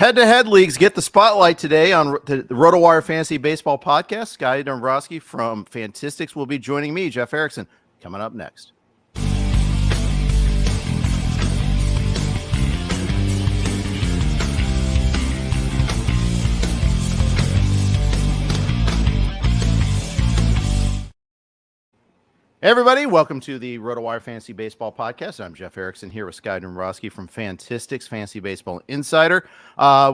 Head-to-head leagues get the spotlight today on the RotoWire Fantasy Baseball Podcast. Sky Dombroske from Fantistics will be joining me, Jeff Erickson, coming up next. Hey everybody, welcome to the RotoWire Fantasy Baseball Podcast. I'm Jeff Erickson here with Sky Dombroske from Fantistics, Fantasy Baseball Insider.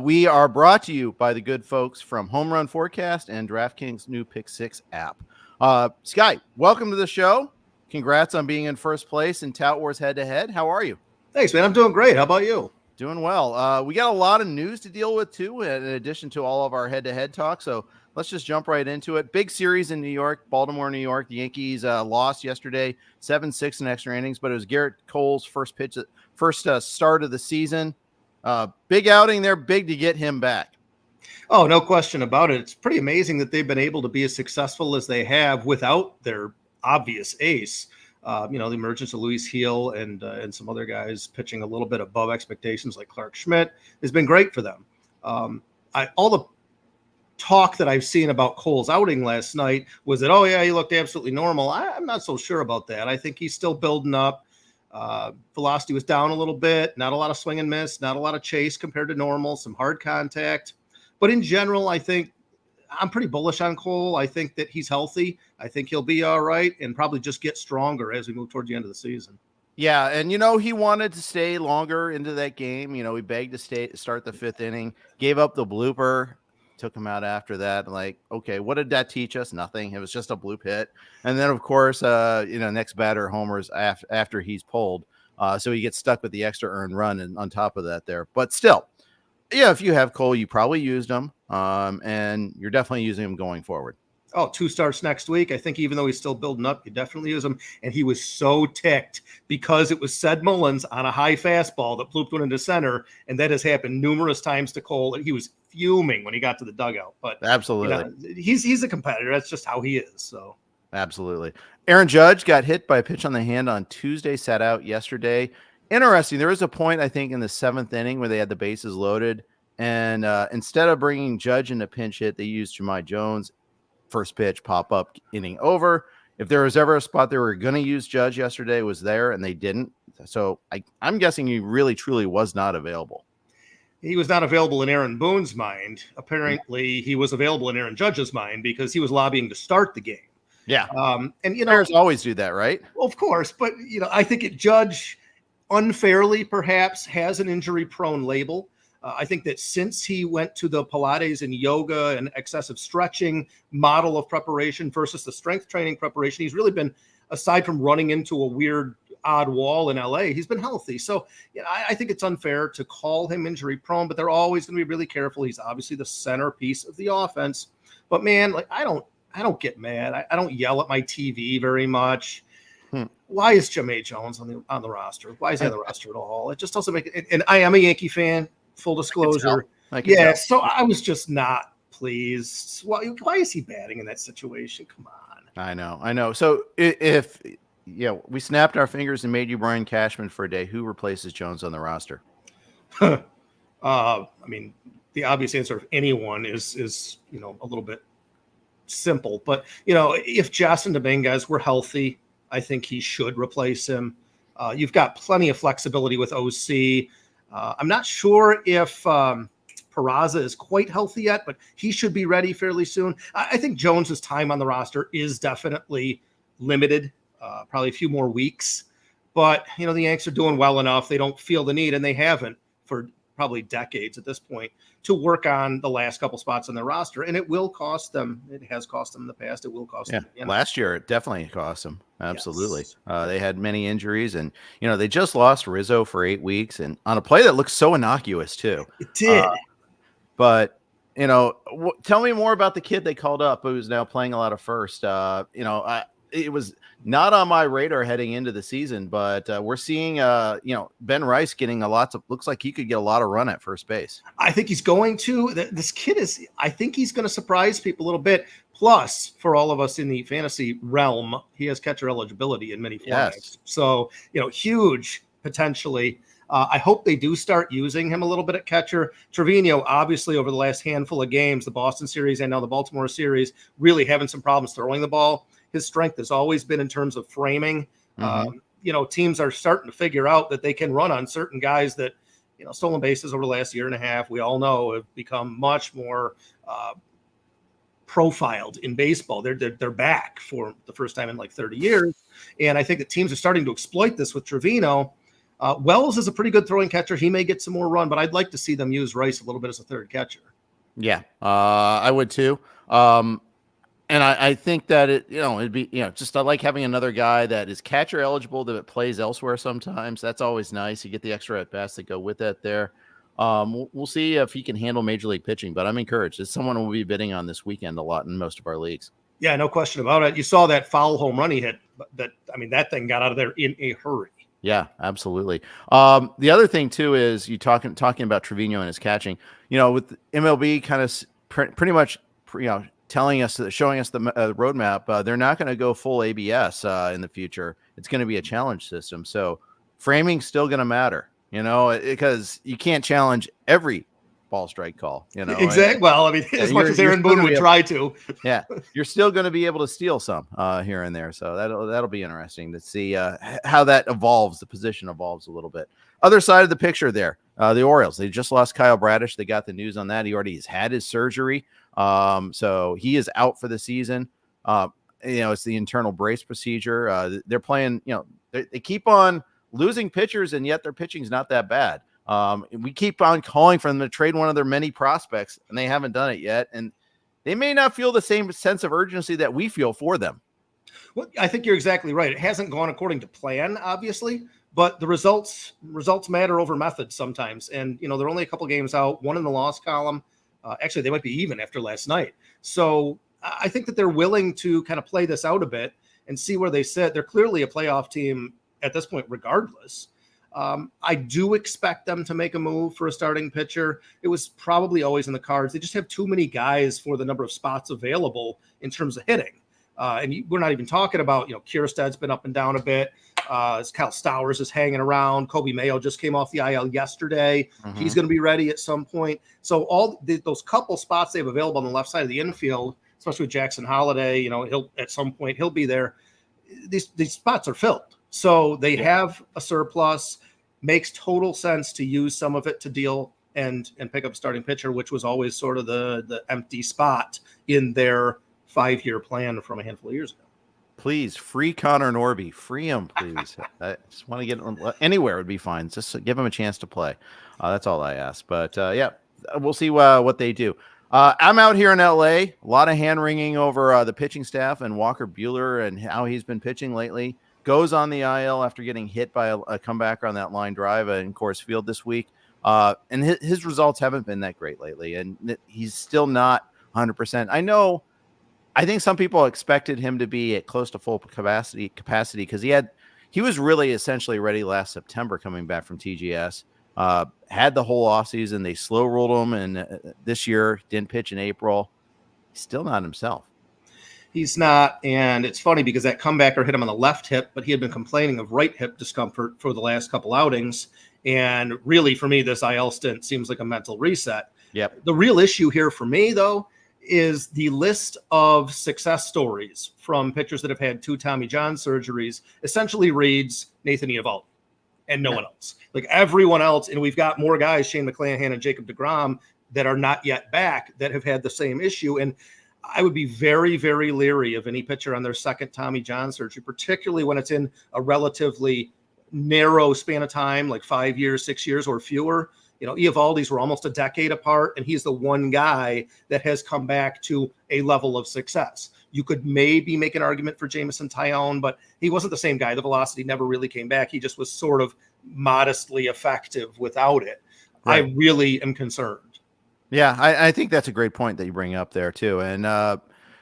We are brought to you by the good folks from Home Run Forecast and DraftKings new Pick6 app. Sky, welcome to the show. Congrats on being in first place in Tout Wars head-to-head. How are you? Thanks, man. I'm doing great. How about you? Doing well. We got a lot of news to deal with, too, in addition to all of our head-to-head talk, so let's just jump right into it. Big series in New York, Baltimore, New York. The Yankees lost yesterday, 7-6 in extra innings, but it was Gerrit Cole's first start of the season. Big outing there, big to get him back. Oh, no question about it. It's pretty amazing that they've been able to be as successful as they have without their obvious ace. The emergence of Luis Gil and some other guys pitching a little bit above expectations like Clark Schmidt has been great for them. All the talk that I've seen about Cole's outing last night was that, oh yeah, he looked absolutely normal. I'm not so sure about that. I think he's still building up. Velocity was down a little bit, not a lot of swing and miss, not a lot of chase compared to normal, some hard contact. But in general, I think I'm pretty bullish on Cole. I think that he's healthy. I think he'll be all right and probably just get stronger as we move towards the end of the season. Yeah, and he wanted to stay longer into that game. He begged to start the fifth inning, gave up the blooper, took him out after that. Like, okay, what did that teach us? Nothing. It was just a bloop hit. And then, of course, next batter homers after he's pulled. So he gets stuck with the extra earned run and on top of that there. But still, yeah, if you have Cole, you probably used him, and you're definitely using him going forward. Oh, 2 starts next week. I think even though he's still building up, you definitely use him. And he was so ticked because it was Sed Mullins on a high fastball that blooped one into center, and that has happened numerous times to Cole. And he was fuming when he got to the dugout. But absolutely, he's a competitor. That's just how he is. So absolutely. Aaron Judge got hit by a pitch on the hand on Tuesday, sat out yesterday. Interesting. There was a point, I think, in the 7th inning where they had the bases loaded, and instead of bringing Judge into pinch hit, they used Jahmai Jones. First pitch, pop up, inning over. If there was ever a spot they were going to use Judge yesterday, it was there, and they didn't. So I'm guessing he really, truly was not available. He was not available in Aaron Boone's mind. Apparently, he was available in Aaron Judge's mind because he was lobbying to start the game. Yeah. Players always do that, right? Well, of course. But, I think Judge unfairly perhaps has an injury-prone label. I think that since he went to the Pilates and yoga and excessive stretching model of preparation versus the strength training preparation, he's really been, aside from running into a weird, odd wall in LA, he's been healthy. So I think it's unfair to call him injury prone, but they're always going to be really careful. He's obviously the centerpiece of the offense. But man, I don't get mad. I don't yell at my TV very much. Why is Jahmai Jones on the roster? Why is he on the roster at all? It just doesn't make it. And I am a Yankee fan. Full disclosure. Yeah, so I was just not pleased. Why is he batting in that situation? Come on. I know. So if we snapped our fingers and made you Brian Cashman for a day, who replaces Jones on the roster? The obvious answer of anyone is a little bit simple. But if Justin Dominguez were healthy, I think he should replace him. You've got plenty of flexibility with OC. I'm not sure if Peraza is quite healthy yet, but he should be ready fairly soon. I think Jones's time on the roster is definitely limited, probably a few more weeks. But, the Yanks are doing well enough. They don't feel the need, and they haven't for probably decades at this point, to work on the last couple spots on their roster. And it will cost them. It has cost them in the past. It will cost them again. Last year, it definitely cost them. Absolutely. Yes. They had many injuries, and, they just lost Rizzo for 8 weeks and on a play that looks so innocuous too. It did. But, tell me more about the kid they called up who's now playing a lot of first. It was not on my radar heading into the season, but we're seeing, Ben Rice getting looks like he could get a lot of run at first base. I think he's going to. This kid I think he's going to surprise people a little bit. Plus, for all of us in the fantasy realm, he has catcher eligibility in many formats. Yes. So, huge potentially. I hope they do start using him a little bit at catcher. Trevino, obviously, over the last handful of games, the Boston series and now the Baltimore series, really having some problems throwing the ball. His strength has always been in terms of framing. Teams are starting to figure out that they can run on certain guys that, stolen bases over the last year and a half, we all know, have become much more profiled in baseball. They're back for the first time in like 30 years. And I think that teams are starting to exploit this with Trevino. Wells is a pretty good throwing catcher. He may get some more run, but I'd like to see them use Rice a little bit as a third catcher. Yeah, I would too. And I think that it'd be, just I like having another guy that is catcher eligible that plays elsewhere sometimes. That's always nice. You get the extra at bats that go with that there. We'll see if he can handle major league pitching, but I'm encouraged. It's someone we'll be bidding on this weekend a lot in most of our leagues. Yeah, no question about it. You saw that foul home run he hit. That thing got out of there in a hurry. Yeah, absolutely. The other thing too is you talking about Trevino and his catching. With MLB kind of pretty much, showing us the roadmap. They're not going to go full ABS in the future. It's going to be a challenge system. So framing's still going to matter, because you can't challenge every ball strike call. Exactly. Well, as much as Aaron Boone would try to. Yeah, you're still going to be able to steal some here and there. So that'll be interesting to see how that evolves. The position evolves a little bit. Other side of the picture there, the Orioles. They just lost Kyle Bradish. They got the news on that. He already has had his surgery. So he is out for the season. It's the internal brace procedure. They're playing, they keep on losing pitchers, and yet their pitching's not that bad. We keep on calling for them to trade one of their many prospects, and they haven't done it yet. And they may not feel the same sense of urgency that we feel for them. Well, I think you're exactly right. It hasn't gone according to plan, obviously, but the results matter over methods sometimes. And, they're only a couple games out, one in the loss column. Actually, they might be even after last night. So I think that they're willing to kind of play this out a bit and see where they sit. They're clearly a playoff team at this point, regardless. I do expect them to make a move for a starting pitcher. It was probably always in the cards. They just have too many guys for the number of spots available in terms of hitting. And we're not even talking about, Kierstad's been up and down a bit. Kyle Stowers is hanging around. Kobe Mayo just came off the IL yesterday. Mm-hmm. He's going to be ready at some point. So all those couple spots they have available on the left side of the infield, especially with Jackson Holiday, he'll at some point he'll be there. These spots are filled. So they have a surplus. Makes total sense to use some of it to deal and pick up a starting pitcher, which was always sort of the empty spot in their 5-year plan from a handful of years ago. Please, free Connor Norby. Free him, please. I just want to get him anywhere would be fine. Just give him a chance to play. That's all I ask. But, we'll see what they do. I'm out here in L.A. A lot of hand-wringing over the pitching staff and Walker Buehler and how he's been pitching lately. Goes on the IL after getting hit by a comebacker on that line drive in Coors Field this week. And his results haven't been that great lately. And he's still not 100%. I think some people expected him to be at close to full capacity because he was really essentially ready last September coming back from TGS. Had the whole offseason. They slow rolled him, and this year didn't pitch in April. He's still not himself. He's not, and it's funny because that comebacker hit him on the left hip, but he had been complaining of right hip discomfort for the last couple outings. And really, for me, this IL stint seems like a mental reset. Yep. The real issue here for me, though, is the list of success stories from pitchers that have had 2 Tommy John surgeries essentially reads Nathan Eovaldi and no one else. Like everyone else, and we've got more guys, Shane McClanahan and Jacob deGrom, that are not yet back that have had the same issue. And I would be very, very leery of any pitcher on their second Tommy John surgery, particularly when it's in a relatively narrow span of time, like 5 years, 6 years or fewer. Eovaldi's were almost a decade apart, and he's the one guy that has come back to a level of success. You could maybe make an argument for Jameson Taillon, but he wasn't the same guy. The velocity never really came back. He just was sort of modestly effective without it. Right. I really am concerned. Yeah, I think that's a great point that you bring up there too. And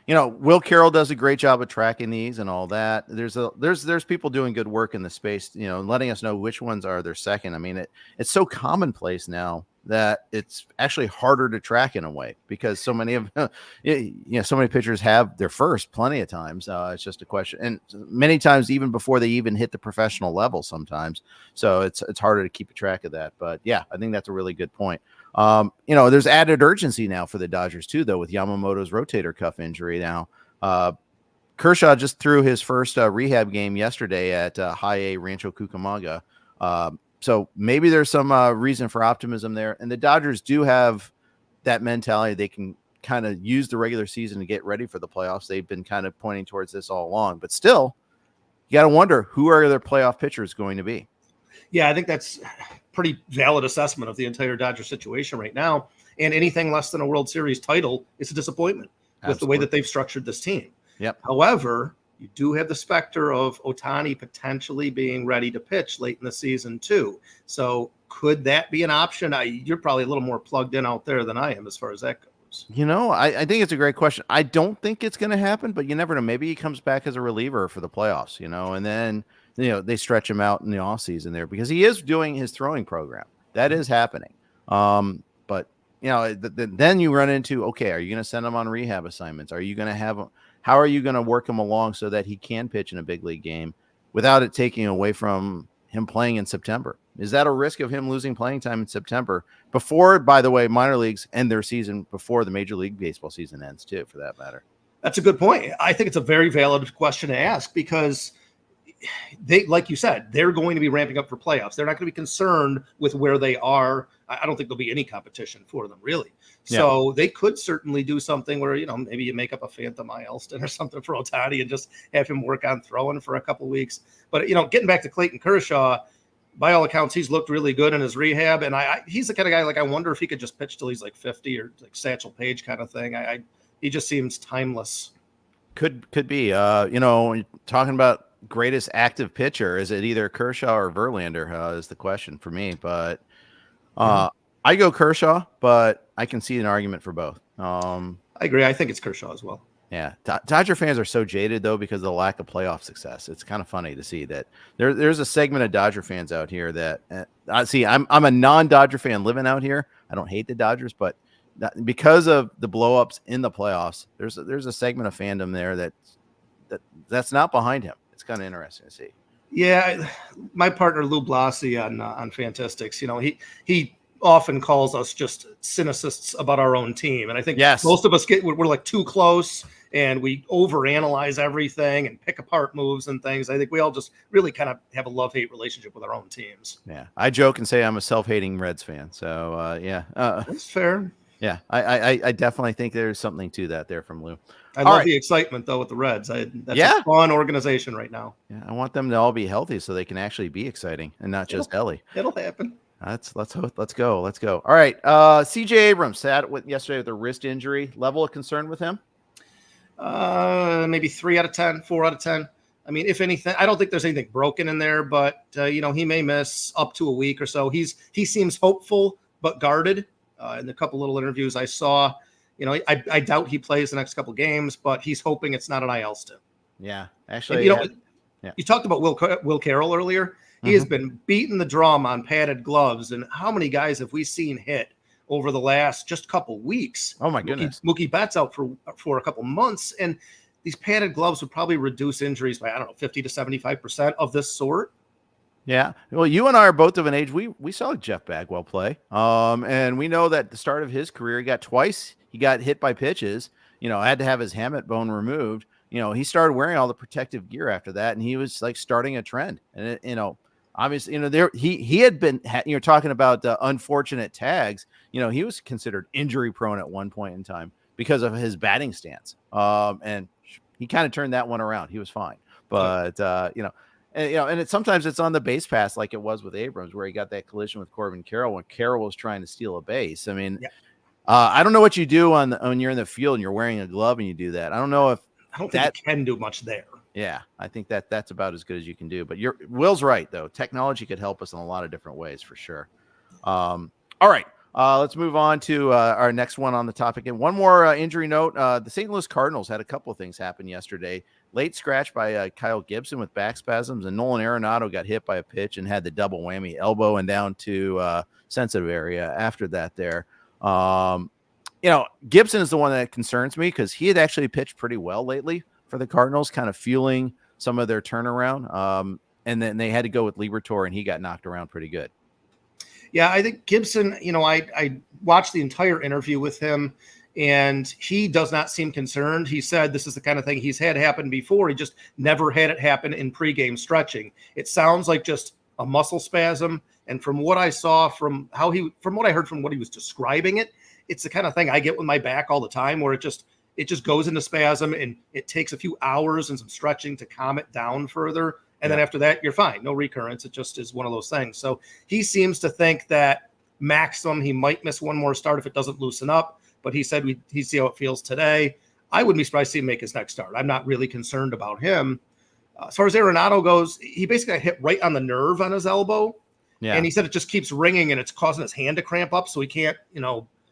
Will Carroll does a great job of tracking these and all that. There's people doing good work in the space, letting us know which ones are their second. I mean, it's so commonplace now that it's actually harder to track in a way because so many of so many pitchers have their first plenty of times. It's just a question, and many times even before they even hit the professional level sometimes. So it's harder to keep a track of that. But yeah, I think that's a really good point. There's added urgency now for the Dodgers too, though, with Yamamoto's rotator cuff injury now. Kershaw just threw his first rehab game yesterday at High A Rancho Cucamonga. So maybe there's some reason for optimism there. And the Dodgers do have that mentality. They can kind of use the regular season to get ready for the playoffs. They've been kind of pointing towards this all along. But still, you got to wonder, who are their playoff pitchers going to be? Yeah, I think that's pretty valid assessment of the entire Dodger situation right now. And anything less than a World Series title is a disappointment with the way that they've structured this team. Yep. However, you do have the specter of Ohtani potentially being ready to pitch late in the season too. So could that be an option? You're probably a little more plugged in out there than I am as far as that goes. I think it's a great question. I don't think it's going to happen, but you never know. Maybe he comes back as a reliever for the playoffs, and then, they stretch him out in the offseason there because he is doing his throwing program. That is happening. But, then you run into, okay, are you going to send him on rehab assignments? Are you going to have him? How are you going to work him along so that he can pitch in a big league game without it taking away from him playing in September? Is that a risk of him losing playing time in September before, by the way, minor leagues end their season before the Major League Baseball season ends too, for that matter? That's a good point. I think it's a very valid question to ask because they, like you said, they're going to be ramping up for playoffs. They're not going to be concerned with where they are. I don't think there'll be any competition for them, really. So they could certainly do something where, maybe you make up a Phantom Elston or something for Ohtani and just have him work on throwing for a couple of weeks. But, getting back to Clayton Kershaw, by all accounts, he's looked really good in his rehab. And he's the kind of guy, I wonder if he could just pitch till he's like 50 or like Satchel Paige kind of thing. He just seems timeless. Could be, talking about greatest active pitcher, is it either Kershaw or Verlander is the question for me. But I go Kershaw, but I can see an argument for both. I agree. I think it's Kershaw as well. Yeah. Dodger fans are so jaded, though, because of the lack of playoff success. It's kind of funny to see that there's a segment of Dodger fans out here that I'm a non-Dodger fan living out here. I don't hate the Dodgers, but because of the blow-ups in the playoffs, there's a segment of fandom there that's not behind him. It's kind of interesting to see. Yeah, my partner Lou Blasi on Fantistics, he often calls us just cynicists about our own team, and I think most of us we're like too close and we overanalyze everything and pick apart moves and things. I think we all just really kind of have a love-hate relationship with our own teams. Yeah, I joke and say I'm a self-hating Reds fan, so that's fair. Yeah, I definitely think there's something to that there from Lou. I love the excitement, though, with the Reds. That's a fun organization right now. Yeah, I want them to all be healthy so they can actually be exciting and not just Ellie. It'll happen. Let's go. All right. CJ Abrams sat yesterday with a wrist injury. Level of concern with him? Maybe 3 out of 10, 4 out of 10. I mean, if anything, I don't think there's anything broken in there, but he may miss up to a week or so. He seems hopeful but guarded. In the couple little interviews I saw, I doubt he plays the next couple games, but he's hoping it's not an IL stint. Yeah, actually, you talked about Will Carroll earlier. He has been beating the drum on padded gloves, and how many guys have we seen hit over the last just couple weeks? Oh my goodness, Mookie Betts out for a couple months, and these padded gloves would probably reduce injuries by 50 to 75% of this sort. Yeah. Well, you and I are both of an age. We saw Jeff Bagwell play. And we know that at the start of his career, he got hit by pitches, had to have his hamate bone removed. He started wearing all the protective gear after that, and he was like starting a trend. And obviously, he had been, talking about unfortunate tags, he was considered injury prone at one point in time because of his batting stance. And he kind of turned that one around. He was fine, but and sometimes it's on the base pass like it was with Abrams, where he got that collision with Corbin Carroll when Carroll was trying to steal a base. I mean, I don't know what you do when you're in the field and you're wearing a glove and you do that. I don't think you can do much there. Yeah, I think that's about as good as you can do. But Will's right, though. Technology could help us in a lot of different ways for sure. All right. Let's move on to our next one on the topic. And one more injury note. The St. Louis Cardinals had a couple of things happen yesterday. late scratch by Kyle Gibson with back spasms, and Nolan Arenado got hit by a pitch and had the double whammy, elbow and down to sensitive area after that there. Gibson is the one that concerns me because he had actually pitched pretty well lately for the Cardinals, kind of fueling some of their turnaround. And then they had to go with Liberatore, and he got knocked around pretty good. Yeah, I think Gibson, I watched the entire interview with him, and he does not seem concerned. He said this is the kind of thing he's had happen before. He just never had it happen in pregame stretching. It sounds like just a muscle spasm. And from what I saw, from what I heard from what he was describing it, it's the kind of thing I get with my back all the time where it just goes into spasm, and it takes a few hours and some stretching to calm it down further. And then after that, you're fine. No recurrence. It just is one of those things. So he seems to think that maximum he might miss one more start if it doesn't loosen up. But he said he'd see how it feels today. I wouldn't be surprised to see him make his next start. I'm not really concerned about him. As far as Arenado goes, he basically got hit right on the nerve on his elbow. Yeah. And he said it just keeps ringing and it's causing his hand to cramp up. So he can't,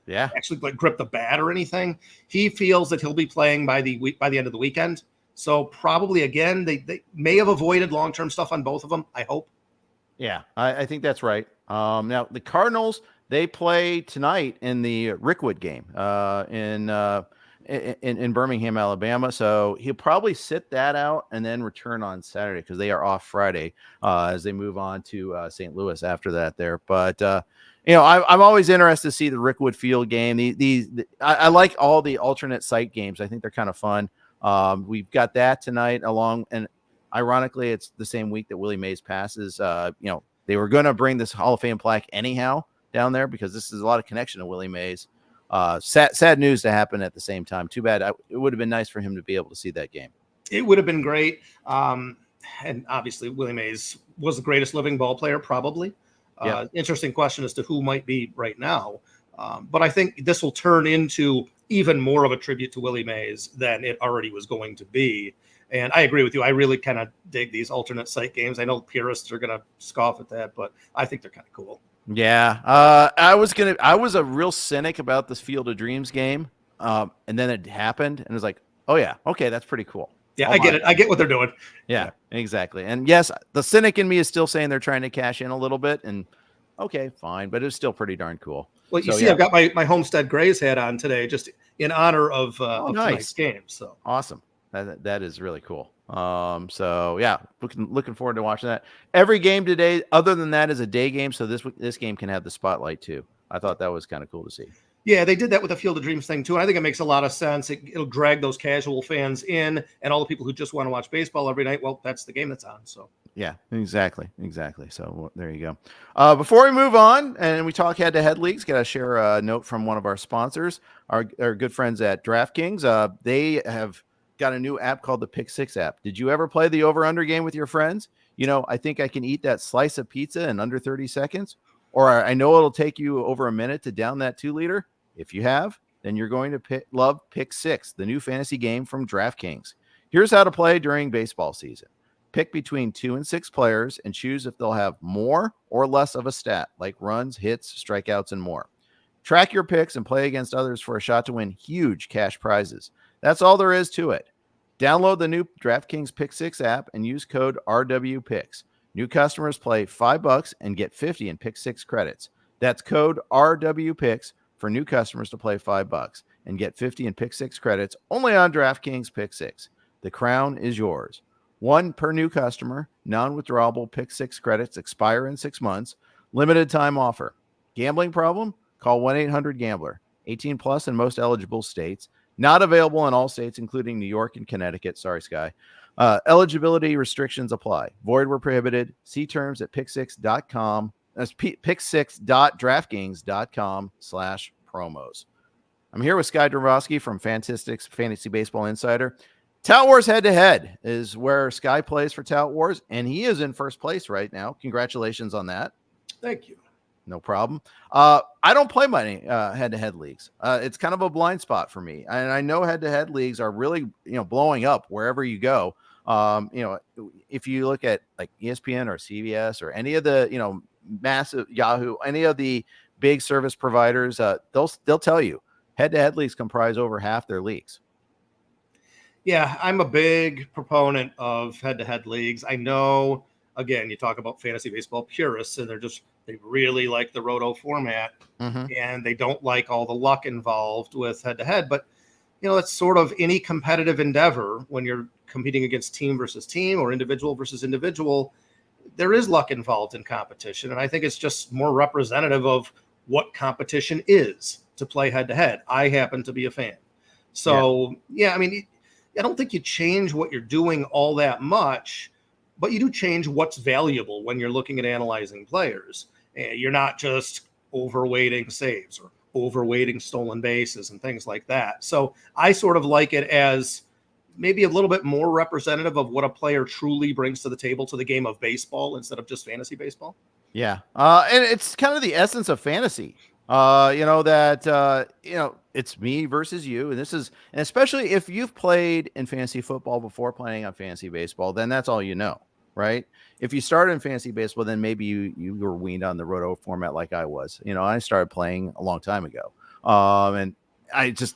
actually grip the bat or anything. He feels that he'll be playing by the end of the weekend. So probably, again, they may have avoided long-term stuff on both of them, I hope. Yeah, I think that's right. Now, the Cardinals, they play tonight in the Rickwood game in Birmingham, Alabama. So he'll probably sit that out and then return on Saturday because they are off Friday as they move on to St. Louis after that there. But, I'm always interested to see the Rickwood Field game. I like all the alternate site games. I think they're kind of fun. We've got that tonight and ironically, it's the same week that Willie Mays passes. They were going to bring this Hall of Fame plaque anyhow down there because this is a lot of connection to Willie Mays. Sad news to happen at the same time. Too bad. It would have been nice for him to be able to see that game. It would have been great. And obviously Willie Mays was the greatest living ball player, probably. Interesting question as to who might be right now. But I think this will turn into even more of a tribute to Willie Mays than it already was going to be. And I agree with you. I really kind of dig these alternate site games. I know purists are going to scoff at that, but I think they're kind of cool. Yeah. I was a real cynic about this Field of Dreams game. And then it happened and it was like, oh yeah, okay, that's pretty cool. Yeah, I get it. I get what they're doing. Yeah, exactly. And yes, the cynic in me is still saying they're trying to cash in a little bit, and okay, fine, but it's still pretty darn cool. Well, you see, I've got my Homestead Grays hat on today, just in honor of tonight's game. So awesome. That is really cool. So yeah, looking forward to watching that. Every game today, other than that, is a day game, so this game can have the spotlight too. I thought that was kind of cool to see. Yeah, they did that with the Field of Dreams thing too, and I think it makes a lot of sense. It'll drag those casual fans in, and all the people who just want to watch baseball every night. Well, that's the game that's on. So yeah, exactly. So there you go. Before we move on and we talk head-to-head leagues, got to share a note from one of our sponsors, our good friends at DraftKings. They have got a new app called the Pick6 app. Did you ever play the over-under game with your friends? I think I can eat that slice of pizza in under 30 seconds, or I know it'll take you over a minute to down that 2-liter. If you have, then you're going to love Pick6, the new fantasy game from DraftKings. Here's how to play during baseball season. Pick between 2 and 6 players and choose if they'll have more or less of a stat, like runs, hits, strikeouts, and more. Track your picks and play against others for a shot to win huge cash prizes. That's all there is to it. Download the new DraftKings Pick6 app and use code RWPicks. New customers play $5 and get 50 in Pick6 credits. That's code RWPicks for new customers to play $5 and get 50 in Pick6 credits only on DraftKings Pick6. The crown is yours. 1 per new customer. Non-withdrawable Pick6 credits expire in 6 months. Limited time offer. Gambling problem? Call 1-800-GAMBLER. 18 plus in most eligible states. Not available in all states, including New York and Connecticut. Sorry, Sky. Eligibility restrictions apply. Void where prohibited. See terms at pick6.com. That's pick6.draftkings.com/promos. I'm here with Sky Domboske from Fantistics Fantasy Baseball Insider. Tout Wars head-to-head is where Sky plays for Tout Wars, and he is in first place right now. Congratulations on that. Thank you. No problem. I don't play many head-to-head leagues. It's kind of a blind spot for me. And I know head-to-head leagues are really, blowing up wherever you go. If you look at like ESPN or CBS or any of the, massive Yahoo, any of the big service providers, they'll tell you head-to-head leagues comprise over half their leagues. Yeah, I'm a big proponent of head-to-head leagues. I know, again, you talk about fantasy baseball purists, and they really like the roto format, Mm-hmm. and they don't like all the luck involved with head-to-head. But it's sort of any competitive endeavor when you're competing against team versus team or individual versus individual. There is luck involved in competition, and I think it's just more representative of what competition is to play head-to-head. I happen to be a fan. So, I mean, I don't think you change what you're doing all that much, but you do change what's valuable when you're looking at analyzing players. You're not just overweighting saves or overweighting stolen bases and things like that. So I sort of like it as maybe a little bit more representative of what a player truly brings to the table to the game of baseball instead of just fantasy baseball. Yeah. And it's kind of the essence of fantasy. It's me versus you. And especially if you've played in fantasy football before playing on fantasy baseball, then that's all you know, right? If you started in fantasy baseball, then maybe you were weaned on the roto format like I was. I started playing a long time ago. And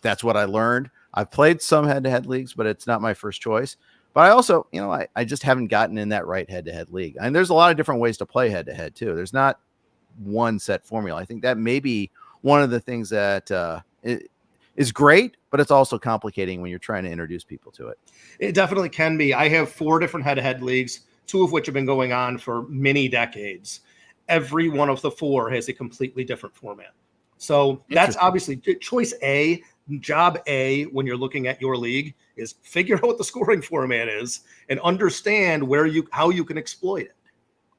that's what I learned. I've played some head-to-head leagues, but it's not my first choice. But I also, I just haven't gotten in that right head-to-head league. And there's a lot of different ways to play head-to-head too. There's not one set formula. I think that may be one of the things that is great, but it's also complicating when you're trying to introduce people to it. It definitely can be. I have 4 different head-to-head leagues, 2 of which have been going on for many decades. Every one of the 4 has a completely different format. So that's obviously choice A. Job A, when you're looking at your league, is figure out what the scoring format is and understand how you can exploit it.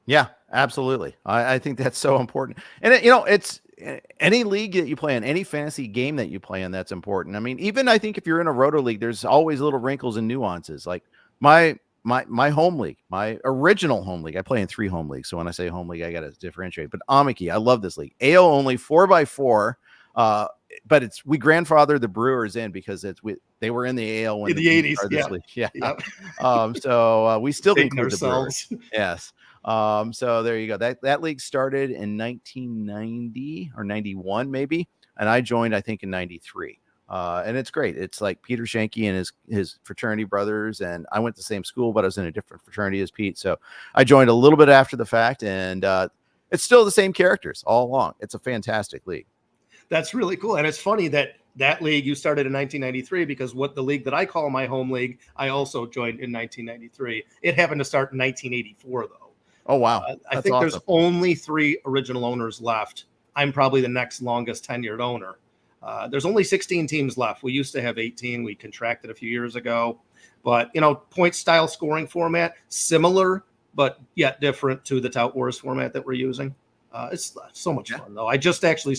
Yeah, absolutely. I think that's so important. And it's any league that you play in, any fantasy game that you play in, that's important. I mean, even I think if you're in a roto league, there's always little wrinkles and nuances. Like my home league, my original home league, I play in 3 home leagues. So when I say home league, I got to differentiate. But Amiki, I love this league. AL only 4x4. But we grandfathered the Brewers in because they were in the AL when in the 80s. Yeah. League. Yeah. Yep. So we still Dating include ourselves. the Brewers. Yes. So there you go. That league started in 1990 or 91 maybe, and I joined I think in 93. And it's great. It's like Peter Schenke and his fraternity brothers, and I went to the same school, but I was in a different fraternity as Pete. So I joined a little bit after the fact, and it's still the same characters all along. It's a fantastic league. That's really cool. And it's funny that league you started in 1993 because the league that I call my home league, I also joined in 1993. It happened to start in 1984 though. Oh, wow. I think awesome. There's only 3 original owners left. I'm probably the next longest tenured owner. There's only 16 teams left. We used to have 18. We contracted a few years ago. But, point style scoring format, similar, but yet different to the Tout Wars format that we're using. It's so much fun, though. I just actually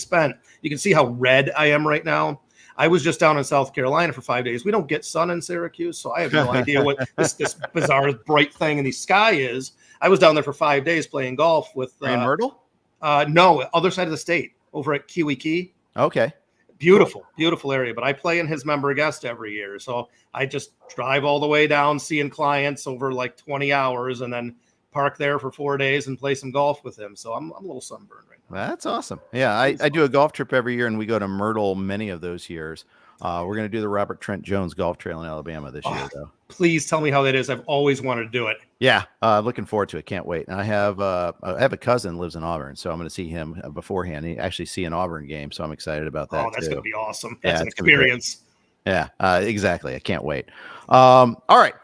you can see how red I am right now. I was just down in South Carolina for 5 days. We don't get sun in Syracuse, so I have no idea what this bizarre bright thing in the sky is. I was down there for 5 days playing golf with in Myrtle? No, other side of the state, over at Kiwi Key. Okay. Beautiful area. But I play in his member guest every year. So I just drive all the way down, seeing clients over like 20 hours, and then park there for 4 days and play some golf with him. So I'm a little sunburned right now. That's awesome. Yeah, I do a golf trip every year, and we go to Myrtle many of those years. We're going to do the Robert Trent Jones Golf Trail in Alabama this year, though. Please tell me how that is. I've always wanted to do it. Yeah, looking forward to it. Can't wait. And I have a cousin lives in Auburn, so I'm going to see him beforehand. He actually see an Auburn game, so I'm excited about that. Oh, that's going to be awesome. That's an experience. Yeah, exactly. I can't wait. All right.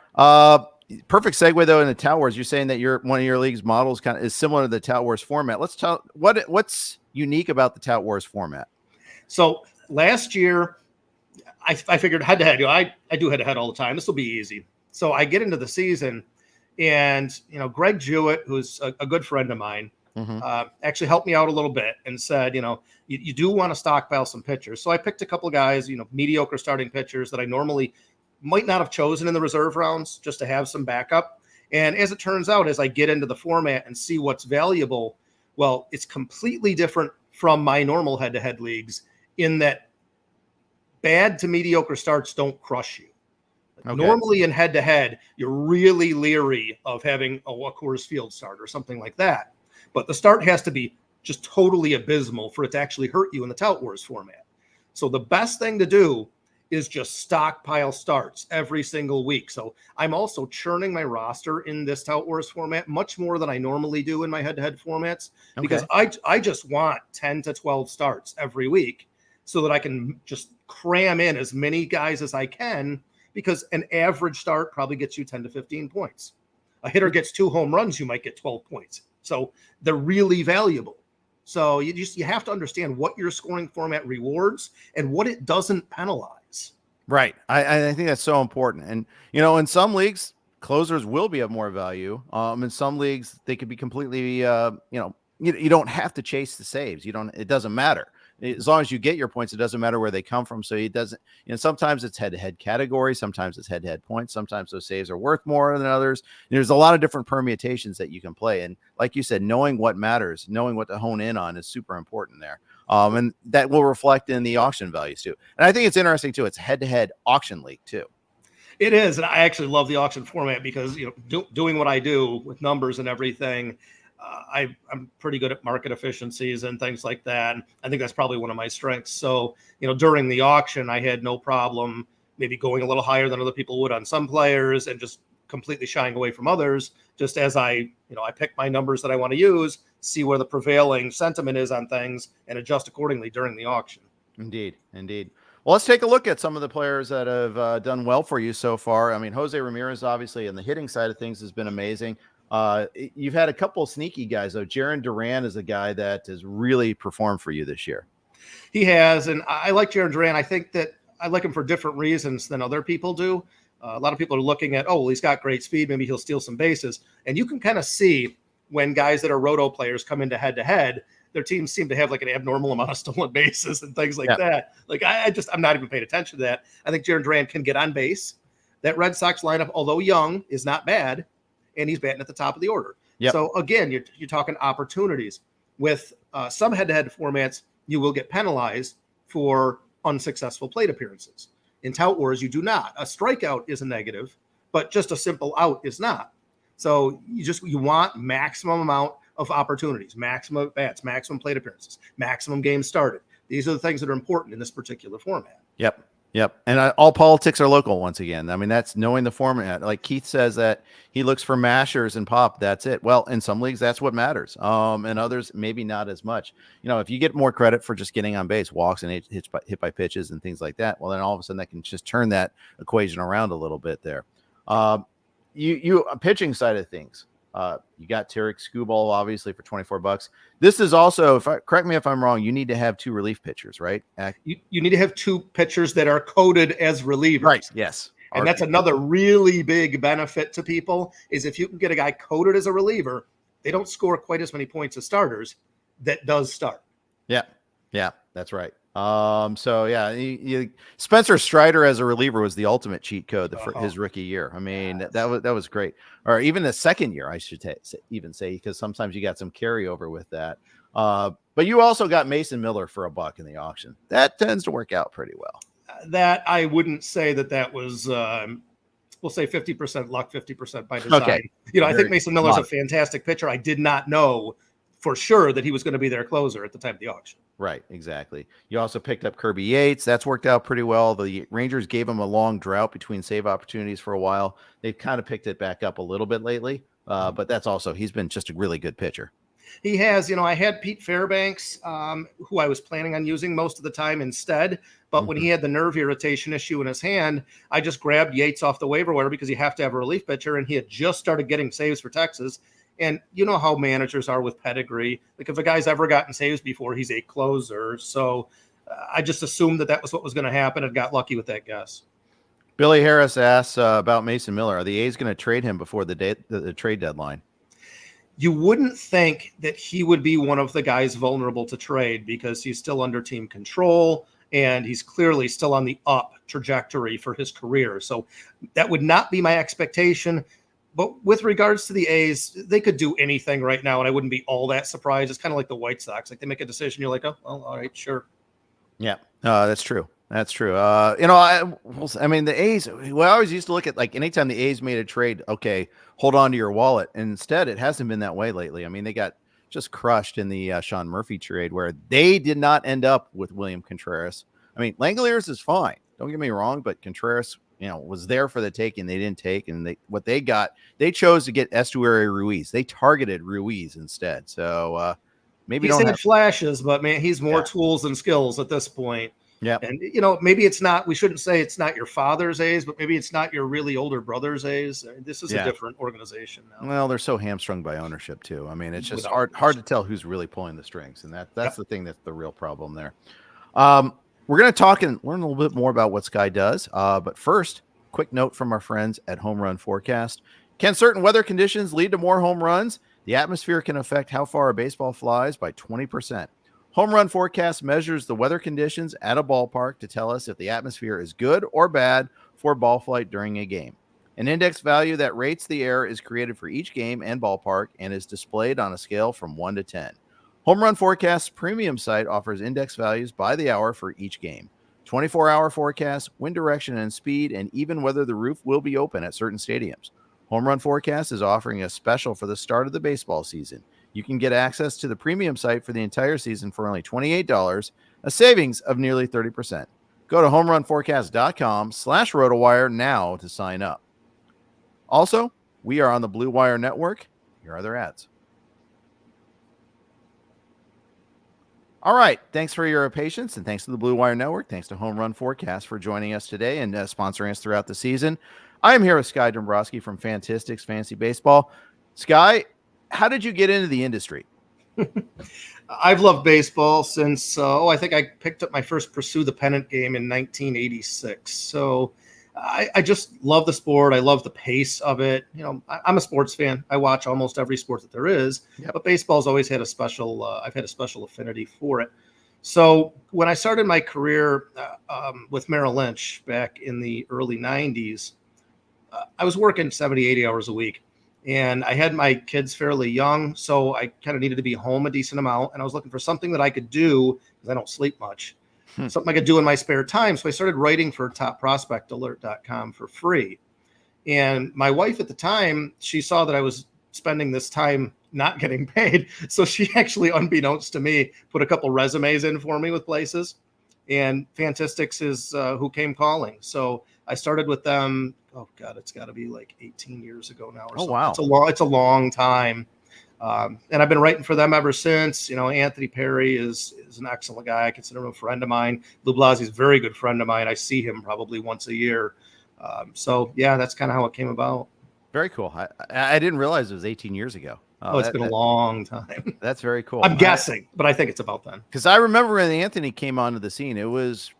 Perfect segue though in the Tout Wars. You're saying that one of your league's models kind of is similar to the Tout Wars format. Let's tell what's unique about the Tout Wars format. So last year, I figured head to head. I do head to head all the time. This will be easy. So I get into the season, and Greg Jewett, who's a good friend of mine, actually helped me out a little bit and said, you do want to stockpile some pitchers. So I picked a couple of guys, mediocre starting pitchers that I normally might not have chosen in the reserve rounds just to have some backup. And as it turns out, as I get into the format and see what's valuable, well, it's completely different from my normal head-to-head leagues in that bad to mediocre starts don't crush you. Okay. Normally in head-to-head, you're really leery of having a Coors Field start or something like that. But the start has to be just totally abysmal for it to actually hurt you in the Tout Wars format. So the best thing to do is just stockpile starts every single week. So I'm also churning my roster in this Tout Wars format much more than I normally do in my head-to-head formats, because I just want 10 to 12 starts every week so that I can just cram in as many guys as I can, because an average start probably gets you 10 to 15 points. A hitter gets 2 home runs, you might get 12 points. So they're really valuable. So you have to understand what your scoring format rewards and what it doesn't penalize. Right. I think that's so important. And, you know, in some leagues, closers will be of more value. In some leagues, they could be completely, you don't have to chase the saves. It doesn't matter. As long as you get your points, it doesn't matter where they come from. So it doesn't, sometimes it's head-to-head category. Sometimes it's head-to-head points. Sometimes those saves are worth more than others. There's a lot of different permutations that you can play. And like you said, knowing what matters, knowing what to hone in on is super important there. And that will reflect in the auction values too. And I think it's interesting too. It's head-to-head auction league too. It is. And I actually love the auction format because, doing what I do with numbers and everything, I'm pretty good at market efficiencies and things like that. And I think that's probably one of my strengths. So, during the auction, I had no problem maybe going a little higher than other people would on some players and just completely shying away from others, just as I pick my numbers that I want to use, see where the prevailing sentiment is on things, and adjust accordingly during the auction. Indeed. Well, let's take a look at some of the players that have done well for you so far. I mean, Jose Ramirez, obviously, in the hitting side of things has been amazing. You've had a couple of sneaky guys, though. Jarren Duran is a guy that has really performed for you this year. He has, and I like Jarren Duran. I think that I like him for different reasons than other people do. A lot of people are looking at, he's got great speed, maybe he'll steal some bases. And you can kind of see when guys that are roto players come into head-to-head, their teams seem to have like an abnormal amount of stolen bases and things like that. Like I'm not even paying attention to that. I think Jarren Duran can get on base. That Red Sox lineup, although young, is not bad. And he's batting at the top of the order. Yep. So again, you're talking opportunities. With some head-to-head formats, you will get penalized for unsuccessful plate appearances. In Tout Wars, you do not. A strikeout is a negative, but just a simple out is not. So you want maximum amount of opportunities, maximum bats, maximum plate appearances, maximum games started. These are the things that are important in this particular format. Yep. And all politics are local once again. I mean, that's knowing the format. Like Keith says that he looks for mashers and pop. That's it. Well, in some leagues, that's what matters. And others, maybe not as much. If you get more credit for just getting on base, walks and hit by pitches and things like that, well, then all of a sudden that can just turn that equation around a little bit there. You pitching side of things. You got Tarek Skubal, obviously, for $24. This is also, correct me if I'm wrong, you need to have 2 relief pitchers, right? You need to have 2 pitchers that are coded as relievers. Right, yes. And that's another really big benefit to people, is if you can get a guy coded as a reliever, they don't score quite as many points as starters that does start. Yeah, that's right. Spencer Strider as a reliever was the ultimate cheat code for his rookie year. I mean, that was great. Or even the second year, I should even say, because sometimes you got some carryover with that. But you also got Mason Miller for $1 in the auction. That tends to work out pretty well. That I wouldn't say that was, we'll say 50% luck, 50% by design. Okay. I think Mason Miller's a fantastic pitcher. I did not know for sure that he was going to be their closer at the time of the auction. Right, exactly. You also picked up Kirby Yates. That's worked out pretty well. The Rangers gave him a long drought between save opportunities for a while. They've kind of picked it back up a little bit lately, but he's been just a really good pitcher. He has. I had Pete Fairbanks, who I was planning on using most of the time instead, but when he had the nerve irritation issue in his hand, I just grabbed Yates off the waiver wire because you have to have a relief pitcher, and he had just started getting saves for Texas. And you know how managers are with pedigree. Like if a guy's ever gotten saves before, he's a closer. So I just assumed that was what was going to happen and got lucky with that guess. Billy Harris asks about Mason Miller. Are the A's going to trade him before the trade deadline? You wouldn't think that he would be one of the guys vulnerable to trade because he's still under team control and he's clearly still on the up trajectory for his career. So that would not be my expectation. But with regards to the A's, they could do anything right now, and I wouldn't be all that surprised. It's kind of like the White Sox. Like they make a decision, you're like, oh, well, all right, sure. Yeah, that's true. That's true. I mean, the A's, I always used to look at, like, anytime the A's made a trade, okay, hold on to your wallet. And instead, it hasn't been that way lately. I mean, they got just crushed in the Sean Murphy trade where they did not end up with William Contreras. I mean, Langoliers is fine. Don't get me wrong, but Contreras, was there for the taking. They didn't take, and they chose to get Estuary Ruiz. They targeted Ruiz instead. So maybe he's had flashes, but man, he's more tools than skills at this point. Yeah. And, maybe it's not, we shouldn't say it's not your father's A's, but maybe it's not your really older brother's A's. This is a different organization now. Well, they're so hamstrung by ownership too. I mean, it's just hard to tell who's really pulling the strings. And that's the thing that's the real problem there. We're going to talk and learn a little bit more about what Sky does. But first, quick note from our friends at Home Run Forecast. Can certain weather conditions lead to more home runs? The atmosphere can affect how far a baseball flies by 20%. Home Run Forecast measures the weather conditions at a ballpark to tell us if the atmosphere is good or bad for ball flight during a game. An index value that rates the air is created for each game and ballpark and is displayed on a scale from 1 to 10. Home Run Forecast's premium site offers index values by the hour for each game, 24-hour forecasts, wind direction and speed, and even whether the roof will be open at certain stadiums. Home Run Forecast is offering a special for the start of the baseball season. You can get access to the premium site for the entire season for only $28, a savings of nearly 30%. Go to homerunforecast.com/RotoWire now to sign up. Also, we are on the Blue Wire Network. Here are their ads. All right. Thanks for your patience, and thanks to the Blue Wire Network. Thanks to Home Run Forecast for joining us today and sponsoring us throughout the season. I am here with Sky Dombroske from Fantistics Fantasy Baseball. Sky, how did you get into the industry? I've loved baseball since, I think I picked up my first Pursue the Pennant game in 1986. So I just love the sport. I love the pace of it. I'm a sports fan. I watch almost every sport that there is, but baseball's always had I've had a special affinity for it. So when I started my career with Merrill Lynch back in the early 90s, I was working 70, 80 hours a week. And I had my kids fairly young, so I kind of needed to be home a decent amount. And I was looking for something that I could do, because I don't sleep much, something I could do in my spare time. So I started writing for topprospectalert.com for free. And my wife at the time, she saw that I was spending this time not getting paid. So she actually, unbeknownst to me, put a couple resumes in for me with places. And Fantistics is who came calling. So I started with them. Oh God, it's got to be like 18 years ago now. Or something. Wow. It's a long time. And I've been writing for them ever since. Anthony Perry is an excellent guy. I consider him a friend of mine. Lou Blasi is a very good friend of mine. I see him probably once a year. So yeah, that's kind of how it came about. Very cool. I didn't realize it was 18 years ago. It's been a long time. That's very cool. I'm guessing, but I think it's about then. Because I remember when Anthony came onto the scene, it was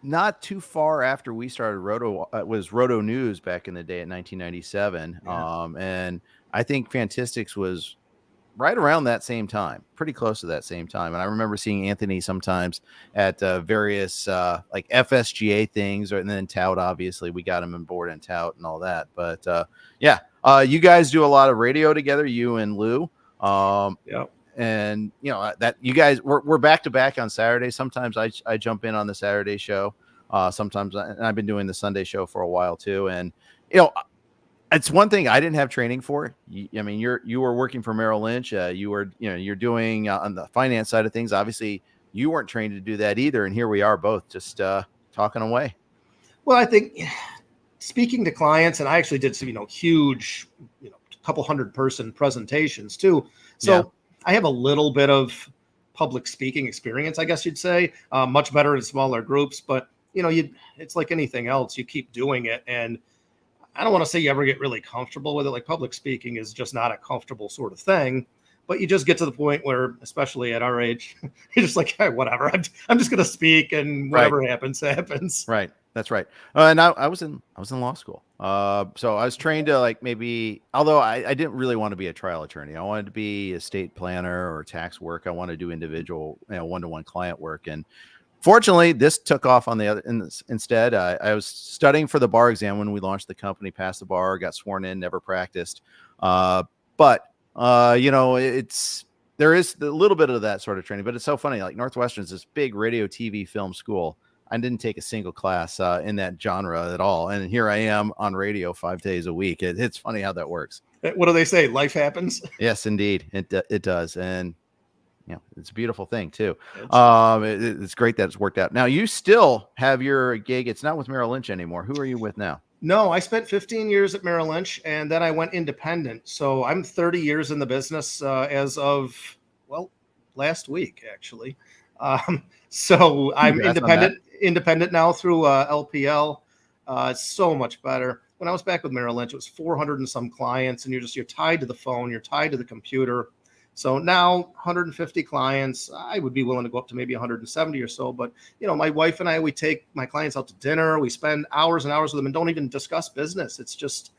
not too far after we started Roto News back in the day at 1997. Yeah. And I think Fantistics was right around that same time, pretty close to that same time. And I remember seeing Anthony sometimes at various like FSGA things, and then Tout, obviously we got him on board in Tout and all that. But you guys do a lot of radio together, you and Lou. And that you guys we're back to back on Saturday. Sometimes I jump in on the Saturday show. Sometimes I've been doing the Sunday show for a while too. And it's one thing I didn't have training for. You were working for Merrill Lynch. You're doing on the finance side of things. Obviously, you weren't trained to do that either. And here we are both just talking away. Well, I think speaking to clients, and I actually did some huge couple 100-person presentations too. So I have a little bit of public speaking experience, I guess you'd say, much better in smaller groups, but it's like anything else. You keep doing it. And I don't want to say you ever get really comfortable with it. Like public speaking is just not a comfortable sort of thing, but you just get to the point where, especially at our age, you're just like, hey, whatever, I'm just going to speak and whatever happens. Right. That's right. And I was in law school. So I was trained to although I didn't really want to be a trial attorney. I wanted to be a estate planner or tax work. I wanted to do individual, one-to-one client work. And fortunately, this took off on the other. Instead, I was studying for the bar exam when we launched the company, passed the bar, got sworn in, never practiced. But there is a little bit of that sort of training, but it's so funny. Like Northwestern's this big radio, TV, film school. I didn't take a single class in that genre at all. And here I am on radio 5 days a week. It's funny how that works. What do they say? Life happens. Yes, indeed. It does. And it's a beautiful thing too. It's It's great that it's worked out. Now you still have your gig. It's not with Merrill Lynch anymore. Who are you with now? No, I spent 15 years at Merrill Lynch, and then I went independent. So I'm 30 years in the business as of, last week, actually. So I'm independent now through LPL. It's so much better. When I was back with Merrill Lynch, it was 400 and some clients, and you're tied to the phone, you're tied to the computer. So now 150 clients, I would be willing to go up to maybe 170 or so. But, my wife and I, we take my clients out to dinner. We spend hours and hours with them and don't even discuss business. It's just,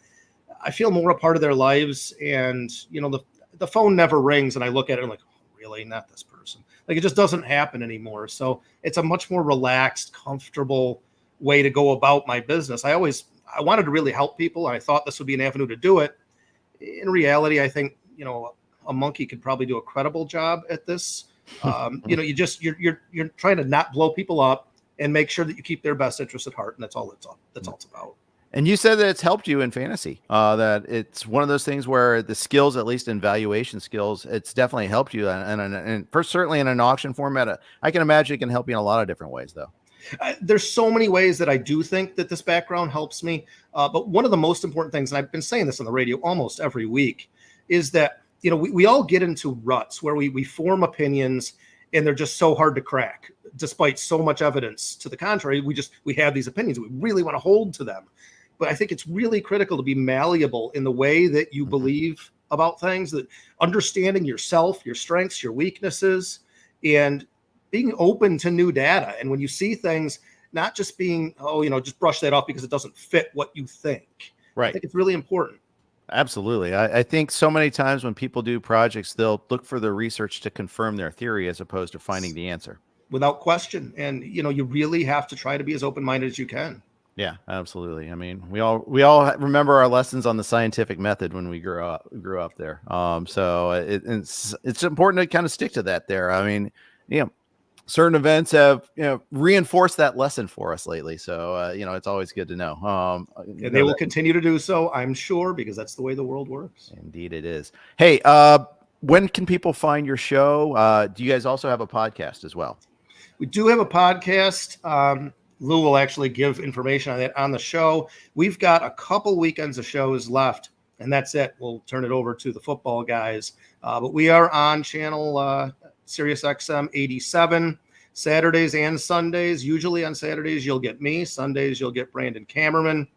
I feel more a part of their lives. And, the phone never rings. And I look at it and I'm like, oh, really? Not this person. Like, it just doesn't happen anymore. So it's a much more relaxed, comfortable way to go about my business. I wanted to really help people. And I thought this would be an avenue to do it. In reality, I think, a monkey could probably do a credible job at this. You're trying to not blow people up and make sure that you keep their best interest at heart. And that's all it's about. And you said that it's helped you in fantasy, that it's one of those things where the skills, at least in valuation skills, it's definitely helped you. And first, certainly in an auction format, I can imagine it can help you in a lot of different ways though. There's so many ways that I do think that this background helps me. But one of the most important things, and I've been saying this on the radio almost every week, is that we all get into ruts where we form opinions and they're just so hard to crack, despite so much evidence to the contrary. We have these opinions. We really want to hold to them. But I think it's really critical to be malleable in the way that you believe about things, that understanding yourself, your strengths, your weaknesses, and being open to new data. And when you see things, not just being, just brush that off because it doesn't fit what you think. Right. I think it's really important. Absolutely. I think so many times when people do projects, they'll look for the research to confirm their theory as opposed to finding the answer. Without question. And, you really have to try to be as open-minded as you can. Yeah, absolutely. I mean, we all remember our lessons on the scientific method when we grew up there. So it's important to kind of stick to that there. I mean, certain events have reinforced that lesson for us lately. So it's always good to know. And they will continue to do so, I'm sure, because that's the way the world works. Indeed, it is. Hey, when can people find your show? Do you guys also have a podcast as well? We do have a podcast. Lou will actually give information on that on the show. We've got a couple weekends of shows left, and that's it. We'll turn it over to the football guys. But we are on channel Sirius XM 87, Saturdays and Sundays. Usually on Saturdays, you'll get me. Sundays, you'll get Brandon Kammerman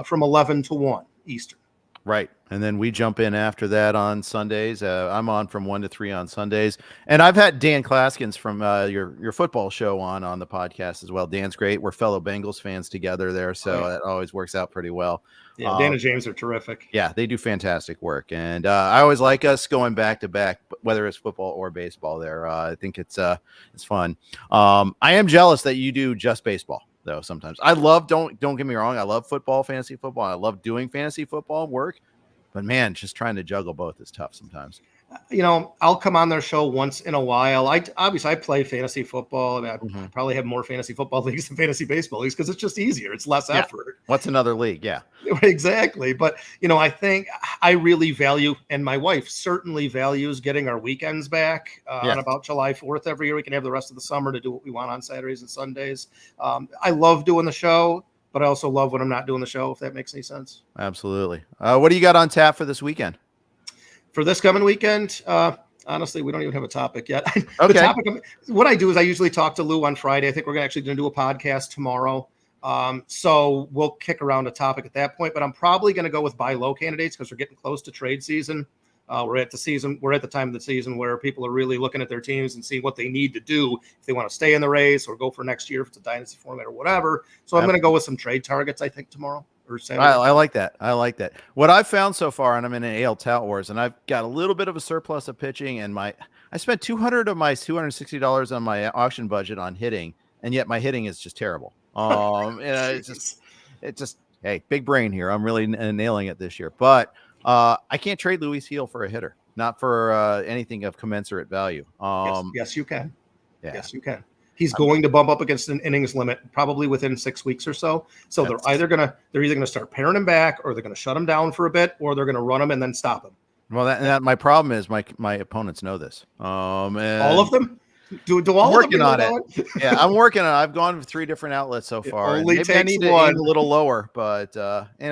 from 11 to 1 Eastern. Right. And then we jump in after that on Sundays. I'm on from 1 to 3 on Sundays. And I've had Dan Klaskins from your football show on the podcast as well. Dan's great. We're fellow Bengals fans together there. So that always works out pretty well. Yeah, Dan and James are terrific. Yeah, they do fantastic work. And I always like us going back to back, whether it's football or baseball there. I think it's fun. I am jealous that you do just baseball, though, sometimes. I love, don't get me wrong, I love football, fantasy football. I love doing fantasy football work. But, man, just trying to juggle both is tough sometimes. I'll come on their show once in a while. I play fantasy football. I mean, I probably have more fantasy football leagues than fantasy baseball leagues because it's just easier. It's less effort. What's another league? Yeah, exactly. But, I think I really value, and my wife certainly values, getting our weekends back on about July 4th every year. We can have the rest of the summer to do what we want on Saturdays and Sundays. I love doing the show, but I also love when I'm not doing the show, if that makes any sense. Absolutely. What do you got on tap for this weekend? For this coming weekend, honestly, we don't even have a topic yet. Okay. What I do is I usually talk to Lou on Friday. I think we're actually going to do a podcast tomorrow. So we'll kick around a topic at that point, but I'm probably going to go with buy low candidates because we're getting close to trade season. We're at the time of the season where people are really looking at their teams and seeing what they need to do if they want to stay in the race or go for next year if it's a dynasty format or whatever. So I'm going to go with some trade targets, I think, tomorrow. I like that. What I've found so far, and I'm in an AL Tout Wars, and I've got a little bit of a surplus of pitching, and I spent $200 of my $260 on my auction budget on hitting, and yet my hitting is just terrible. It's just hey, big brain here. I'm really nailing it this year, but I can't trade Luis Gil for a hitter, not for anything of commensurate value. Yes, you can. Yeah. Yes, you can. He's going to bump up against an innings limit probably within 6 weeks or so. So they're either going to start paring him back, or they're going to shut him down for a bit, or they're going to run him and then stop him. Well, that my problem is my opponents know this. And all of them. Do all I'm of them working on it. know? Yeah, I'm working on it. I've gone to 3 different outlets so far. only Maybe I takes need to one. aim a little lower, but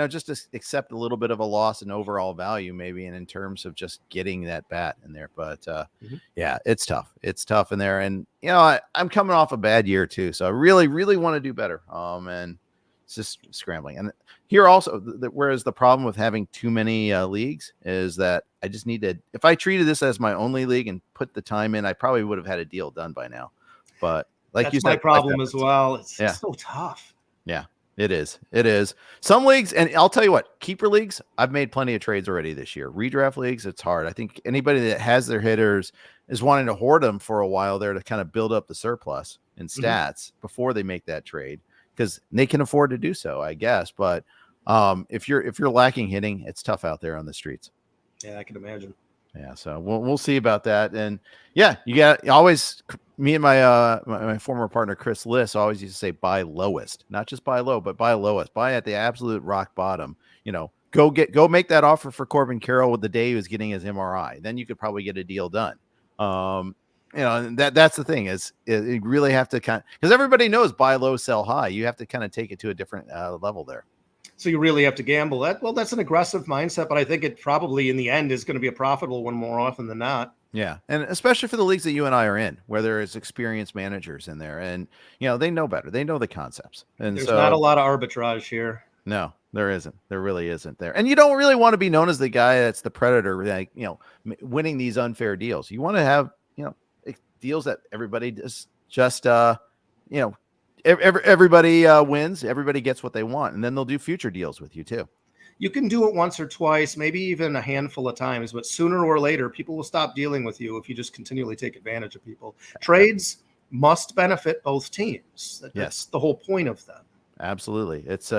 just to accept a little bit of a loss in overall value, maybe, and in terms of just getting that bat in there. But yeah, it's tough. It's tough in there, and I'm coming off a bad year too, so I really, really want to do better. And it's just scrambling. And here also, whereas the problem with having too many leagues is that I just need to. If I treated this as my only league and put the time in, I probably would have had a deal done by now. But like you said, my problem as well. It's so tough. Yeah, it is. It is. Some leagues, and I'll tell you what, keeper leagues, I've made plenty of trades already this year. Redraft leagues, it's hard. I think anybody that has their hitters is wanting to hoard them for a while there to kind of build up the surplus in stats before they make that trade, because they can afford to do so, I guess. But if you're lacking hitting, it's tough out there on the streets. Yeah, I can imagine. Yeah, so we'll see about that. And yeah, you got always, me and my former partner Chris Liss always used to say buy lowest, not just buy low, but buy lowest, buy at the absolute rock bottom. Go make that offer for Corbin Carroll with the day he was getting his MRI. Then you could probably get a deal done. And that's the thing is you really have to because everybody knows buy low, sell high. You have to kind of take it to a different level there. So you really have to gamble. That's an aggressive mindset, but I think it probably in the end is going to be a profitable one more often than not. Yeah, and especially for the leagues that you and I are in, where there is experienced managers in there, and they know better. They know the concepts, and there's not a lot of arbitrage here. No, there isn't. There really isn't there. And you don't really want to be known as the guy that's the predator, like winning these unfair deals. You want to have deals that everybody just everybody wins. Everybody gets what they want, and then they'll do future deals with you too. You can do it once or twice, maybe even a handful of times, but sooner or later, people will stop dealing with you if you just continually take advantage of people. Trades must benefit both teams. That's the whole point of them. Absolutely. It's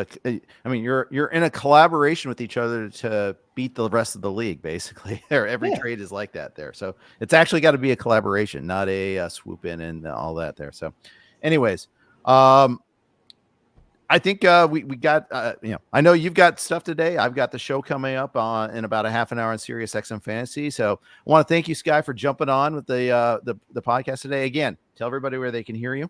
you're in a collaboration with each other to beat the rest of the league, basically. Every trade is like that there. So it's actually got to be a collaboration, not a swoop in and all that there. So anyways, I think we got, I know you've got stuff today. I've got the show coming up in about a half an hour on Sirius XM Fantasy. So I want to thank you, Sky, for jumping on with the podcast today. Again, tell everybody where they can hear you.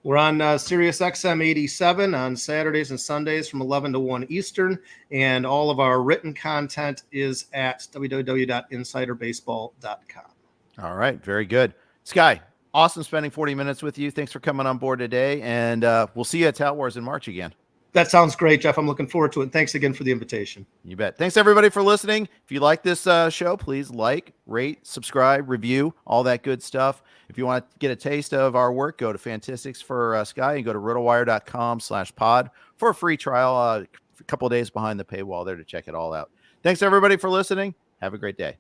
We're on Sirius XM 87 on Saturdays and Sundays from 11 to 1 Eastern. And all of our written content is at www.insiderbaseball.com. All right. Very good. Sky, awesome spending 40 minutes with you. Thanks for coming on board today. And we'll see you at Tout Wars in March again. That sounds great, Jeff. I'm looking forward to it. Thanks again for the invitation. You bet. Thanks, everybody, for listening. If you like this show, please like, rate, subscribe, review, all that good stuff. If you want to get a taste of our work, go to Fantistics for Sky and go to rotowire.com/pod for a free trial, a couple of days behind the paywall there to check it all out. Thanks, everybody, for listening. Have a great day.